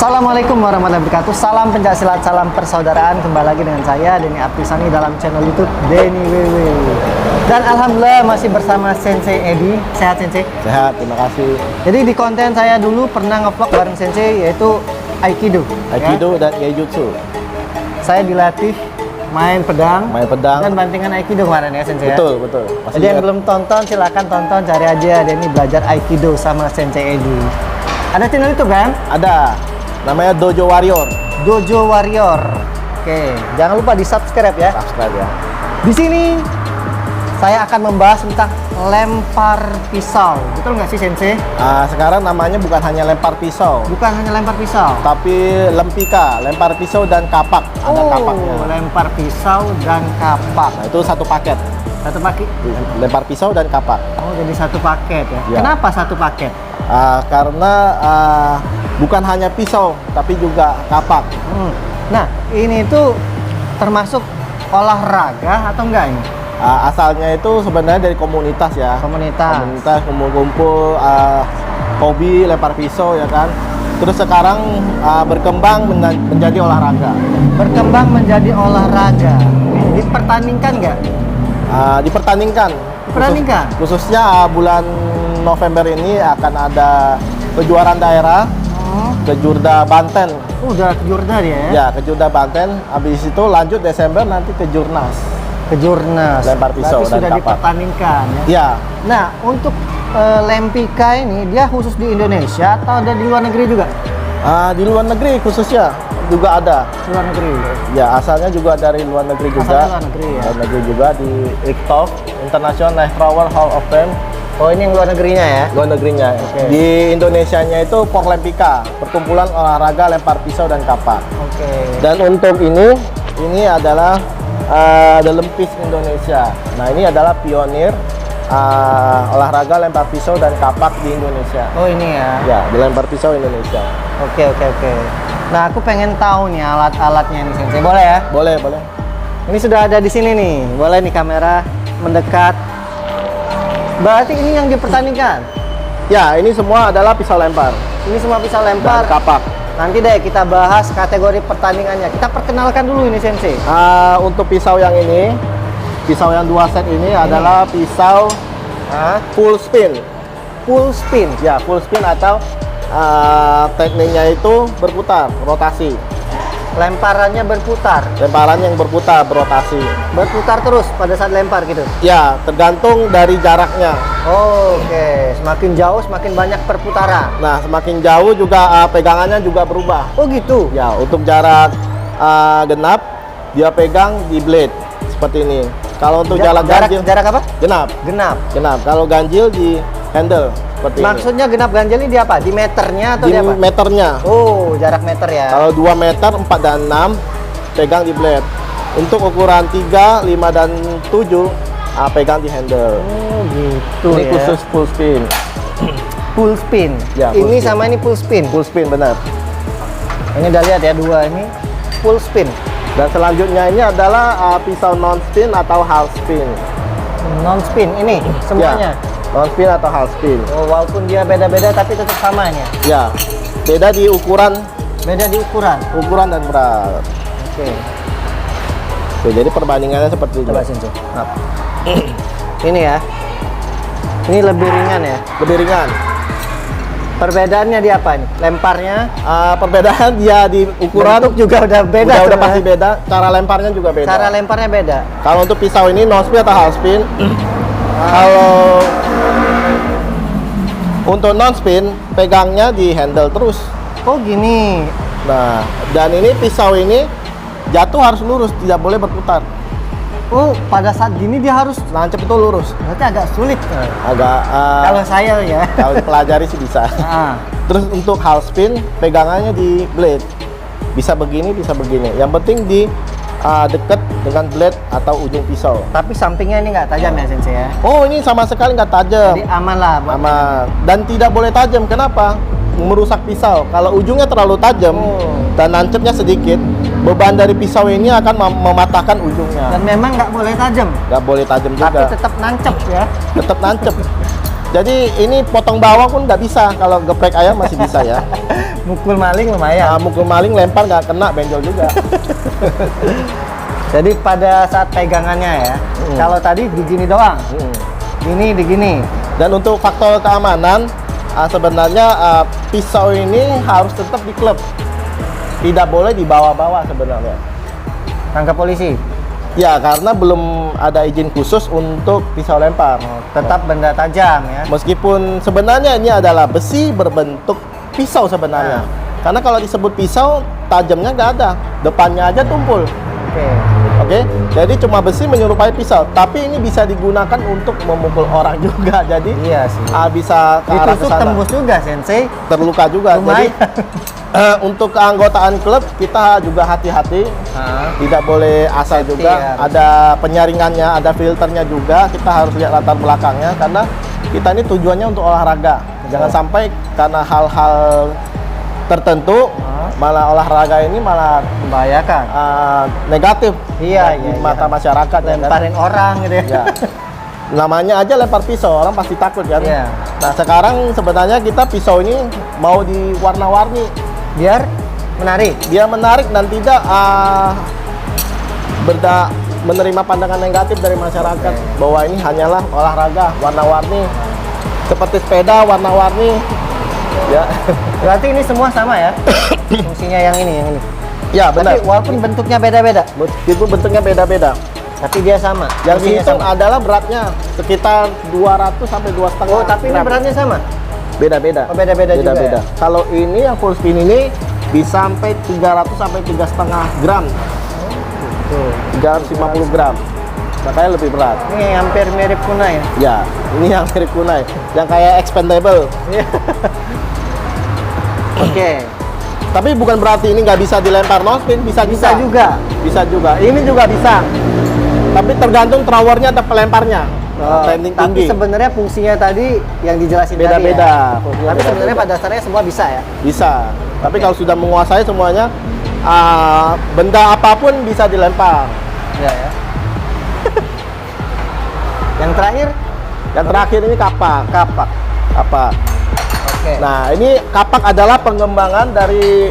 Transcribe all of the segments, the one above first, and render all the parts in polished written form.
Assalamualaikum warahmatullahi wabarakatuh. Salam pencaksilat, salam persaudaraan. Kembali lagi dengan saya Denny Aprisani dalam channel YouTube Denny WW. Dan alhamdulillah masih bersama Sensei Edi. Sehat Sensei? Sehat, terima kasih. Jadi di konten saya dulu pernah ngevlog bareng Sensei, yaitu Aikido. Aikido dan Gaijutsu. Saya dilatih main pedang dan bantingan Aikido kemarin ya Sensei ya? Betul. Jadi yang belum tonton silahkan tonton, cari aja Denny belajar Aikido sama Sensei Edi. Ada channel YouTube kan? Ada. Namanya Dojo Warrior. Dojo Warrior. Oke, jangan lupa di subscribe ya. Subscribe ya. Di sini saya akan membahas tentang lempar pisau. Betul nggak sih Sensei? Sekarang namanya bukan hanya lempar pisau, Bukan hanya lempar pisau, tapi lempika, lempar pisau dan kapak. Ada kapaknya. Lempar pisau dan kapak. Nah, itu satu paket. Satu paket. Lempar pisau dan kapak. Oh, jadi satu paket ya. Ya. Kenapa satu paket? Karena bukan hanya pisau, tapi juga kapak. Nah, ini tuh termasuk olahraga atau enggak ini? Asalnya itu sebenarnya dari komunitas ya. Komunitas. Kumpul-kumpul hobi lempar pisau ya kan. Terus sekarang berkembang menjadi olahraga. Berkembang menjadi olahraga. Dipertandingkan nggak? Dipertandingkan. Dipertandingkan? Khususnya bulan November ini akan ada kejuaraan daerah ke Jurda Banten. Udah ke Jurda dia ya? Ya, ke Jurda Banten. Habis itu lanjut Desember nanti ke Jurnas. Ke Jurnas. Lempar pisau berarti dan sudah kapak. dipertandingkan ya? Ya. Nah, untuk lempika ini dia khusus di Indonesia atau ada di luar negeri juga? Di luar negeri khususnya juga ada. Luar negeri. Ya, asalnya juga dari luar negeri juga. Asalnya luar negeri ya? Luar negeri juga di ICTOF, International Knife Thrower Hall of Fame. Oh, ini yang luar negerinya ya? Luar negerinya. Oke. Di Indonesianya itu Porlempika, perkumpulan olahraga lempar pisau dan kapak. Oke. Dan untuk ini adalah The Lempis Indonesia. Nah, ini adalah pionir olahraga lempar pisau dan kapak di Indonesia. Oh, ini ya? Ya, di lempar pisau Indonesia. Oke. Nah, aku pengen tahu nih alat-alatnya nih Sensei. Boleh ya? Boleh. Ini sudah ada di sini nih. Boleh nih kamera mendekat. Berarti ini yang dipertandingkan? Ya, ini semua adalah pisau lempar Ini semua pisau lempar. dan kapak. Nanti deh kita bahas kategori pertandingannya. Kita perkenalkan dulu ini Sensei. Untuk pisau yang ini, pisau yang 2 set ini adalah pisau full spin. Full spin. Ya, full spin atau tekniknya itu berputar, rotasi. Lemparannya berputar. Lemparan yang berputar, berotasi. Berputar terus pada saat lempar gitu. Ya, tergantung dari jaraknya. Oke, semakin jauh semakin banyak perputaran. Nah, semakin jauh juga pegangannya juga berubah. Oh gitu. Ya, untuk jarak genap dia pegang di blade seperti ini. Kalau untuk jarak ganjil, jarak apa? genap. Genap. Kalau ganjil di handle seperti Maksudnya genap ganjil ini di apa? Di meternya atau ini. di Di apa? meternya. Oh, jarak meter ya. Kalau 2 meter, 4 dan 6 pegang di blade. Untuk ukuran 3, 5 dan 7 pegang di handle. Oh, gitu Ini ya. khusus full spin. Full spin. Ya, full Ini spin. sama ini full spin. Full spin benar. Ini udah lihat ya, dua ini full spin. Dan selanjutnya ini adalah pisau non spin atau half spin. Non spin ini semuanya. Ya, non spin atau half spin. Oh, walaupun dia beda-beda tapi tetap samanya. Ya, beda di ukuran Beda di ukuran. dan berat. Oke. Oke, jadi perbandingannya seperti ini. Coba Sensei. Maaf. Ini ya. Ini lebih ringan ya. Lebih ringan. Perbedaannya di apa nih? Lemparnya, Perbedaan dia di ukuran bentuk juga udah beda. udah tuh, pasti ya. beda. Cara lemparnya juga beda. Cara lemparnya beda. Kalau untuk pisau ini non spin atau half spin. Kalau untuk non spin pegangnya di handle terus. Oh gini. Nah, dan ini pisau ini jatuh harus lurus, tidak boleh berputar. Oh, pada saat gini dia harus, Nancep itu lurus. berarti agak sulit. Agak Kalau saya ya. kalau dipelajari sih bisa. Terus untuk half spin pegangannya di blade. Bisa begini, bisa begini. Yang penting di dekat dengan blade atau ujung pisau. Tapi sampingnya ini nggak tajam ya Sensei ya. Oh, ini sama sekali nggak tajam. Jadi aman lah. Aman. Dan tidak boleh tajam. Kenapa? Merusak pisau. Kalau ujungnya terlalu tajam dan nancepnya sedikit, beban dari pisau ini akan mematahkan ujungnya. Dan memang nggak boleh tajam. Nggak boleh tajam juga. Tapi tetap nancep ya. Tetap nancep. Jadi ini potong bawang pun nggak bisa, kalau geprek ayam masih bisa ya. Mukul maling lumayan. Mukul maling lempar nggak kena, benjol juga. Jadi pada saat pegangannya ya, kalau tadi digini doang, gini digini. Dan untuk faktor keamanan, sebenarnya pisau ini harus tetap diklep, tidak boleh dibawa-bawa sebenarnya. Tangkap polisi. Ya, karena belum ada izin khusus untuk pisau lempar. Tetap benda tajam ya. Meskipun sebenarnya ini adalah besi berbentuk pisau sebenarnya. Karena kalau disebut pisau, tajamnya nggak ada, depannya aja tumpul. Oke, jadi cuma besi menyerupai pisau, tapi ini bisa digunakan untuk memukul orang juga. Jadi iya sih. Bisa ke arah Ditusuk kesana. tembus juga, Sensei. Terluka juga. Lumayan. Jadi untuk keanggotaan klub kita juga hati-hati, tidak boleh asal Safety juga. ya. Ada penyaringannya, ada filternya juga. Kita harus lihat latar belakangnya karena kita ini tujuannya untuk olahraga. Jangan sampai karena hal-hal tertentu malah olahraga ini malah Membahayakan. negatif di mata masyarakat. Lemparin orang gitu ya. Ya. Namanya aja lempar pisau, orang pasti takut kan. Iya. Nah sekarang sebenarnya kita pisau ini mau diwarna-warni Biar menarik. dia menarik dan tidak menerima pandangan negatif dari masyarakat bahwa ini hanyalah olahraga warna-warni seperti sepeda warna-warni ya. Berarti ini semua sama ya? Fungsinya yang ini. Ya benar, Tapi walaupun bentuknya beda-beda, meskipun bentuknya beda-beda, tapi dia sama. yang Fungsinya dihitung sama. adalah beratnya sekitar 200 sampai 2,5 Oh, tapi ini gram. beratnya sama? Beda-beda. Oh, beda-beda juga ya? Kalau ini yang full spin ini bisa sampai 300 sampai 3,5 gram. Tuh. 350 gram. Makanya lebih berat. Ini hampir mirip kunai. Ya, ini yang mirip kunai. Yang kayak expandable. Oke. Tapi bukan berarti ini nggak bisa dilempar no spin, bisa juga. Bisa juga. Ini juga bisa. Tapi tergantung throwernya atau pelemparnya. Landing Tapi tinggi. sebenarnya fungsinya tadi yang dijelasin tadi Beda-beda. ya. Fungsinya Tapi sebenarnya beda-beda. pada dasarnya semua bisa ya. Bisa. Tapi kalau sudah menguasai semuanya, benda apapun bisa dilempar. Iya ya. Yang terakhir Yang terakhir ini kapak. kapak. Kapak. Oke. Nah, ini kapak adalah pengembangan dari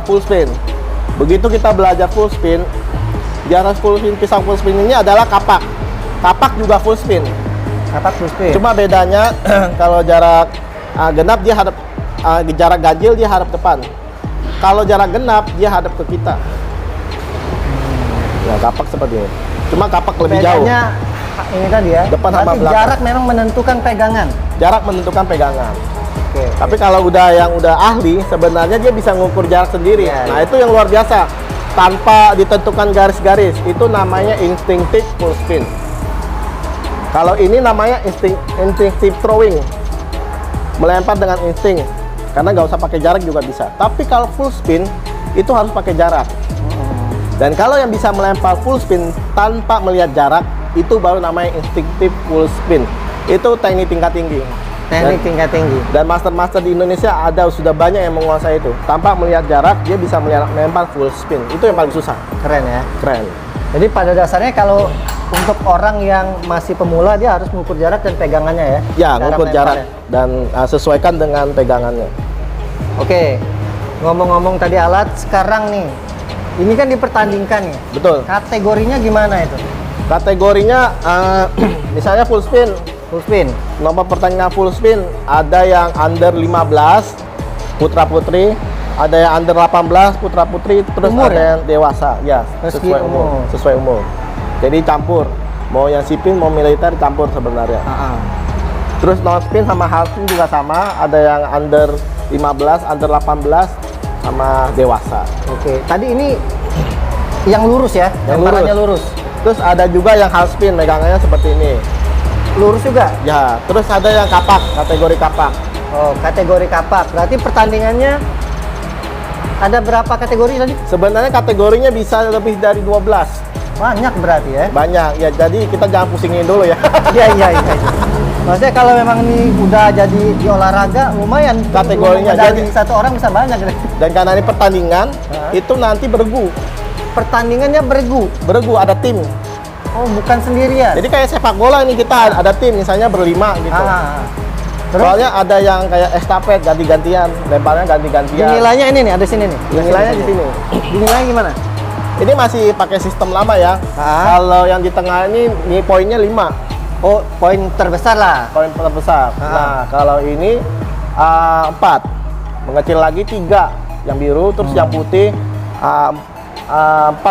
full spin. Begitu kita belajar full spin, di atas full spin, pisau full spin ini adalah kapak. Kapak juga full spin. Kapak full spin. Cuma bedanya kalau jarak genap dia hadap jarak ganjil dia hadap depan. Kalau jarak genap dia hadap ke kita. Ya, kapak seperti ini. Cuma kapak lebih jauh. Bedanya ini tadi ya. Depan sama Berarti belakang. jarak memang menentukan pegangan. Jarak menentukan pegangan. Oke. Tapi kalau yang udah ahli, sebenarnya dia bisa mengukur jarak sendiri. Iya, Nah, iya. itu yang luar biasa. Tanpa ditentukan garis-garis, itu namanya instinctive full spin. Kalau ini namanya instinctive throwing. Melempar dengan insting. Karena nggak usah pakai jarak juga bisa. Tapi kalau full spin, itu harus pakai jarak. Dan kalau yang bisa melempar full spin tanpa melihat jarak, itu baru namanya instinctive full spin. Itu teknik tingkat tinggi. Teknik tingkat tinggi. Dan master-master di Indonesia sudah banyak yang menguasai itu. Tanpa melihat jarak, dia bisa melempar full spin. Itu yang paling susah. Keren ya. Keren. Jadi pada dasarnya kalau untuk orang yang masih pemula dia harus mengukur jarak dan pegangannya ya. Ya, Cara ngukur jarak melemparnya. dan sesuaikan dengan pegangannya. Oke. Ngomong-ngomong tadi alat, sekarang nih ini kan dipertandingkan nih. Betul. Kategorinya gimana itu? Kategorinya misalnya full spin. Full spin. Nomor pertandingan full spin ada yang under 15 putra putri, ada yang under 18 putra putri, terus Umur ada ya? yang dewasa. Ya, Meski sesuai umur. umur. Sesuai umur. Jadi campur. Mau yang sipil mau militer campur sebenarnya. Terus non spin sama half spin juga sama, ada yang under 15, under 18 sama dewasa. Oke. Tadi ini yang lurus ya, Yang lemparannya lurus. Terus ada juga yang half spin, megangannya seperti ini. Lurus juga. Ya, terus ada yang kapak, kategori kapak. Oh, kategori kapak. Berarti pertandingannya ada berapa kategori tadi? Sebenarnya kategorinya bisa lebih dari 12. Banyak berarti ya. Banyak. Ya, jadi kita jangan pusingin dulu ya. Iya. Maksudnya kalau memang ini udah jadi di olahraga lumayan Kategorinya, medali jadi- satu orang bisa banyak deh. Dan karena ini pertandingan, itu nanti bergu. Pertandingannya bergu. Bergu ada tim. Oh, bukan sendirian. Jadi kayak sepak bola ini kita ada tim, misalnya berlima gitu. Terus? Soalnya ada yang kayak estafet ganti-gantian, lemparnya ganti-gantian. Dinilainya ini nih, ada sini nih. Dinilainya di sini. Dinilai gimana? Ini masih pakai sistem lama ya. Ah. Kalau yang di tengah ini poinnya 5. Oh, poin terbesar lah. Poin terbesar. Ah. Nah, kalau ini 4. Mengecil lagi 3 yang biru, terus yang putih 4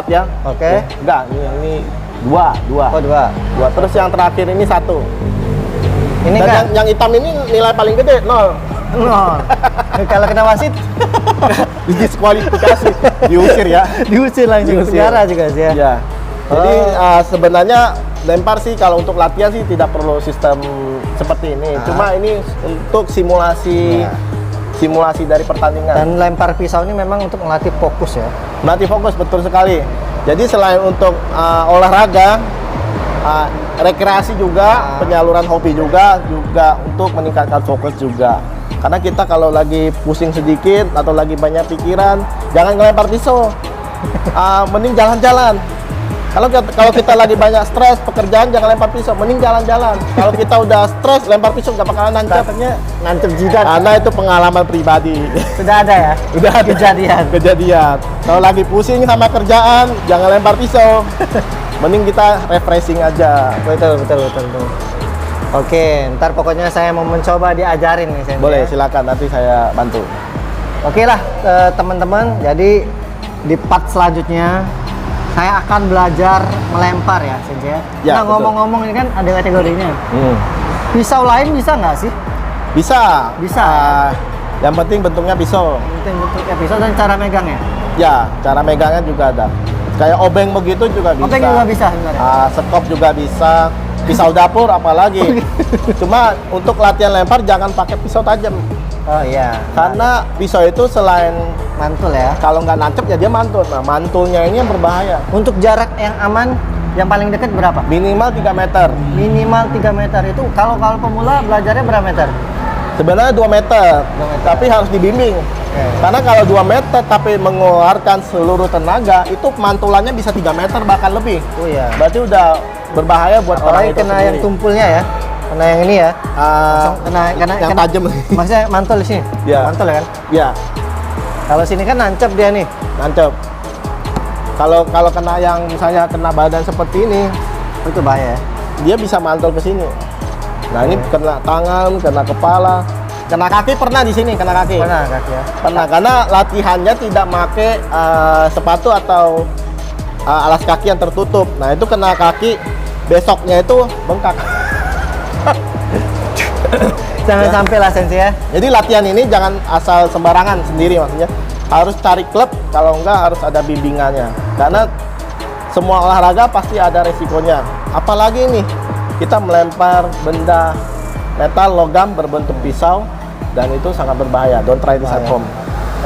ya. Oke. Enggak, ini 2. Oh, 2. Terus yang terakhir ini 1. Ini Dan kan yang hitam ini nilai paling gede 0. nol. Kalau kena wasit Diskualifikasi, diusir ya. diusir langsung Diusir. penjara juga sih ya. Ya. Jadi Oh. sebenarnya lempar sih kalau untuk latihan sih tidak perlu sistem seperti ini. Ah. Cuma ini untuk simulasi Ya. simulasi dari pertandingan. Dan lempar pisau ini memang untuk melatih fokus ya. Melatih fokus betul sekali. Jadi selain untuk olahraga, rekreasi juga, penyaluran hobi juga untuk meningkatkan fokus juga. Karena kita kalau lagi pusing sedikit atau lagi banyak pikiran, jangan ngelempar pisau. Mending jalan-jalan. Kalau kita lagi banyak stres pekerjaan, jangan lempar pisau, mending jalan-jalan. Kalau kita udah stres lempar pisau nggak bakalan nancap. Takutnya nancep jidat. Karena itu pengalaman pribadi. Sudah ada ya? Udah ada kejadian. Kalau lagi pusing sama kerjaan, jangan lempar pisau. Mending kita refreshing aja. Betul. Oke, ntar pokoknya saya mau mencoba diajarin nih Sensei. Boleh, ya. silakan nanti saya bantu. Oke lah teman-teman, jadi di part selanjutnya saya akan belajar melempar ya Sensei. Ya, Nah betul. ngomong-ngomong ini kan ada kategorinya. Pisau lain bisa nggak sih? Bisa. Bisa, Yang penting bentuknya pisau. Bentuknya pisau dan cara megangnya. Ya, cara megangnya juga ada. Kayak obeng begitu juga bisa. Obeng juga bisa sebenarnya. Sekop juga bisa. Pisau dapur apalagi. Cuma untuk latihan lempar jangan pakai pisau tajam. Oh iya. Karena pisau itu selain Mantul ya. kalau nggak nancep ya dia mantul. Nah, mantulnya ini yang berbahaya. Untuk jarak yang aman, yang paling dekat berapa? Minimal 3 meter. Minimal 3 meter itu kalau pemula belajarnya berapa meter? Sebenarnya 2 meter, 2 meter. tapi harus dibimbing. Oke. Karena kalau 2 meter tapi mengeluarkan seluruh tenaga, itu mantulannya bisa 3 meter bahkan lebih. Oh iya. Berarti udah berbahaya buat Oh, orang ini itu kena sendiri. yang tumpulnya ya. Kena yang ini ya. Langsung kena yang tajam. Maksudnya mantul di sini. Iya. Mantul ya kan? Ya, Kalau sini kan nancep dia nih. nancep. Kalau kena yang misalnya kena badan seperti ini, Oh, itu bahaya ya. dia bisa mantul ke sini. Nah, ini kena tangan, kena kepala, kena kaki pernah di sini, kena kaki. Pernah kaki ya. Pernah, karena latihannya tidak pakai sepatu atau alas kaki yang tertutup. Nah, itu kena kaki, besoknya itu bengkak. Jangan sampai lah Sensei ya. Jadi latihan ini jangan asal sembarangan sendiri, maksudnya harus cari klub, kalau enggak harus ada bimbingannya. Karena semua olahraga pasti ada resikonya. Apalagi ini, kita melempar benda metal logam berbentuk pisau, dan itu sangat berbahaya. Don't try this at Bahaya. home.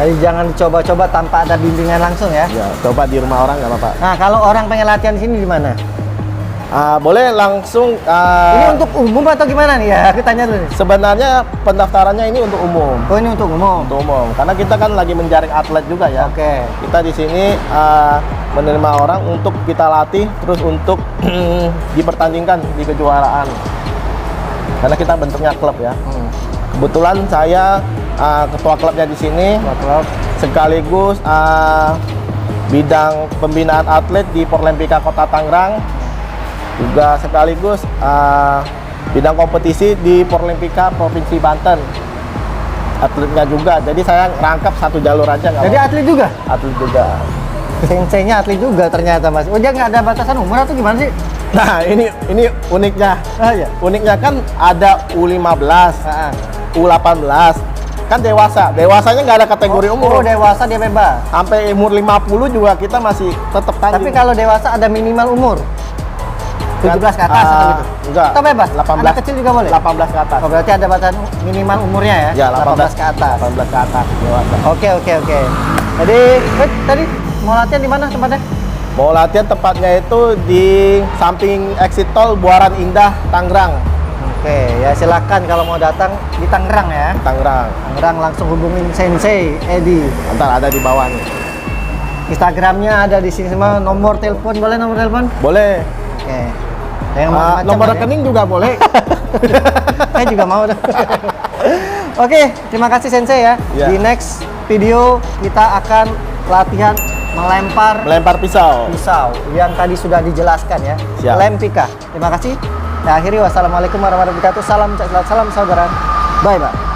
Jadi jangan dicoba-coba tanpa ada bimbingan langsung ya. Ya, coba di rumah orang nggak apa-apa. Nah, kalau orang pengen latihan di sini di mana? Boleh langsung. Ini untuk umum atau gimana nih ya? Aku tanya dulu nih. Sebenarnya pendaftarannya ini untuk umum. Oh, ini untuk umum. Untuk umum, karena kita kan lagi menjaring atlet juga ya. Oke. Kita di sini menerima orang untuk kita latih, terus untuk dipertandingkan di kejuaraan. Karena kita bentuknya klub ya. Kebetulan saya ketua klubnya di sini, Klub. sekaligus bidang pembinaan atlet di Porlempika Kota Tangerang, juga sekaligus bidang kompetisi di Porlempika Provinsi Banten. Atletnya juga, jadi saya rangkap satu jalur aja nggak Jadi apa-apa. atlet juga? Atlet juga. Senseinya atlet juga ternyata Mas. Oh, dia nggak ada batasan umur atau gimana sih? Nah, ini uniknya. Ah ya. Uniknya kan ada U15, Ah. U18, kan dewasa. Dewasanya nggak ada kategori Oh, umur. dewasa dia bebas. Sampai umur 50 juga kita masih tetap tanding. Tapi kalau dewasa ada minimal umur. 17 ke atas atau gitu? Enggak. Atau bebas? 18. Anak kecil juga boleh? 18 ke atas. Oh, berarti ada batasan minimal umurnya ya? Ya, 18 ke atas. 18 ke atas dewasa. Oke. Jadi, tadi mau latihan di mana tempatnya? Mau latihan tempatnya itu di samping exit tol Buaran Indah, Tangerang. Oke, ya silakan kalau mau datang di Tangerang ya. Tangerang. Tangerang langsung hubungin Sensei Edi. Ntar ada di bawah nih. Instagramnya ada di sini semua. Nomor telepon boleh nomor telepon? Boleh. Oke. Yang macam-macam nomor ada ya. rekening juga boleh. Saya juga mau. Oke, terima kasih Sensei ya. Ya. Di next video kita akan latihan melempar Melempar pisau. pisau yang tadi sudah dijelaskan ya. Siap. Lempika. Terima kasih. Nah, akhiri wassalamualaikum warahmatullahi wabarakatuh. Salam pencak silat, salam saudara. Bye bye.